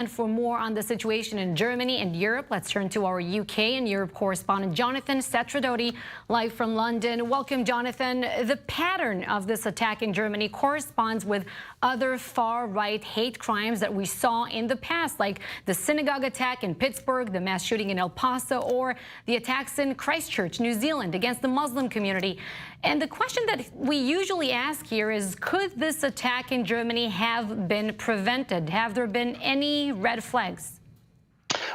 And for more on the situation in Germany and Europe, let's turn to our UK and Europe correspondent Jonathan Sacerdoti, live from London. Welcome, Jonathan. The pattern of this attack in Germany corresponds with other far-right hate crimes that we saw in the past, like the synagogue attack in Pittsburgh, the mass shooting in El Paso, or the attacks in Christchurch, New Zealand, against the Muslim community. And the question that we usually ask here is, could this attack in Germany have been prevented? Have there been any red flags?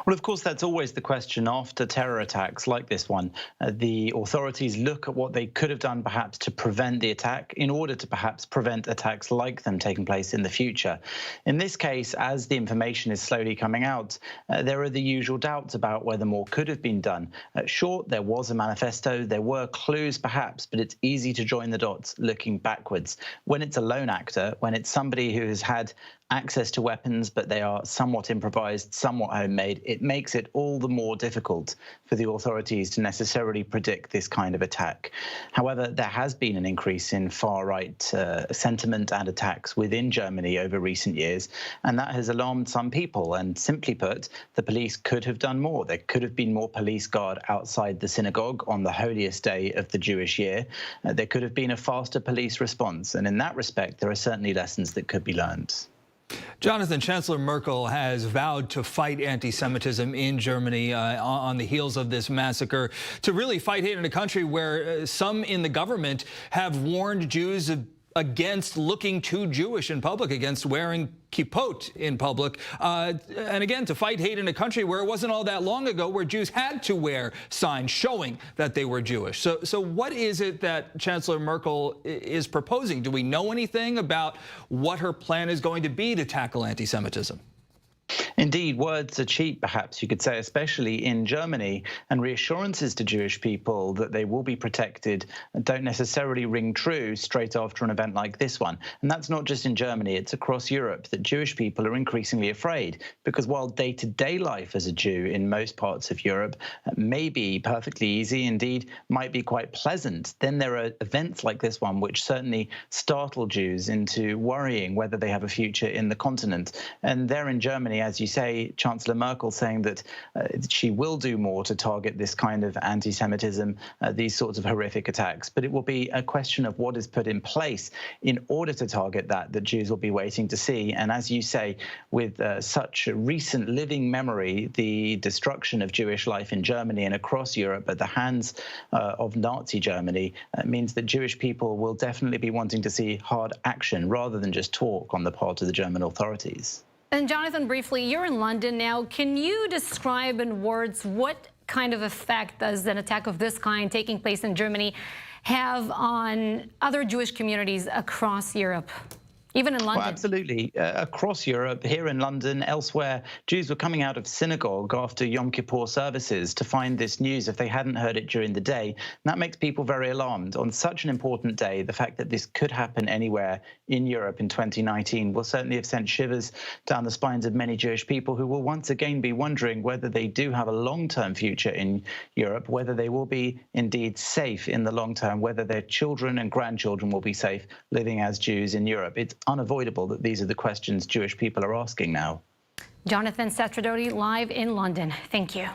Well, of course, that's always the question after terror attacks like this one. The authorities look at what they could have done perhaps to prevent the attack in order to perhaps prevent attacks like them taking place in the future. In this case, as the information is slowly coming out, there are the usual doubts about whether more could have been done. Sure, there was a manifesto, there were clues perhaps, but it's easy to join the dots looking backwards. When it's a lone actor, when it's somebody who has had access to weapons, but they are somewhat improvised, somewhat homemade, it makes it all the more difficult for the authorities to necessarily predict this kind of attack. However, there has been an increase in far-right sentiment and attacks within Germany over recent years, and that has alarmed some people. And simply put, the police could have done more. There could have been more police guard outside the synagogue on the holiest day of the Jewish year. There could have been a faster police response. And in that respect, there are certainly lessons that could be learned. Jonathan, Chancellor Merkel has vowed to fight anti-Semitism in Germany on the heels of this massacre, to really fight hate in a country where some in the government have warned Jews against looking too Jewish in public, against wearing kippot in public, and again, to fight hate in a country where it wasn't all that long ago where Jews had to wear signs showing that they were Jewish. So what is it that Chancellor Merkel is proposing? Do we know anything about what her plan is going to be to tackle anti-Semitism? Indeed, words are cheap, perhaps you could say, especially in Germany, and reassurances to Jewish people that they will be protected don't necessarily ring true straight after an event like this one. And that's not just in Germany, it's across Europe that Jewish people are increasingly afraid, because while day-to-day life as a Jew in most parts of Europe may be perfectly easy, indeed might be quite pleasant, then there are events like this one which certainly startle Jews into worrying whether they have a future in the continent. And there in Germany, as you say, Chancellor Merkel saying that she will do more to target this kind of anti-Semitism, these sorts of horrific attacks. But it will be a question of what is put in place in order to target that Jews will be waiting to see. And as you say, with such a recent living memory, the destruction of Jewish life in Germany and across Europe at the hands of Nazi Germany means that Jewish people will definitely be wanting to see hard action rather than just talk on the part of the German authorities. And Jonathan, briefly, you're in London now. Can you describe in words what kind of effect does an attack of this kind taking place in Germany have on other Jewish communities across Europe? Even in London? Well, absolutely. Across Europe, here in London, elsewhere, Jews were coming out of synagogue after Yom Kippur services to find this news if they hadn't heard it during the day. And that makes people very alarmed. On such an important day, the fact that this could happen anywhere in Europe in 2019 will certainly have sent shivers down the spines of many Jewish people who will once again be wondering whether they do have a long-term future in Europe, whether they will be indeed safe in the long term, whether their children and grandchildren will be safe living as Jews in Europe. It's unavoidable that these are the questions Jewish people are asking now. Jonathan Sacerdoti, live in London. Thank you.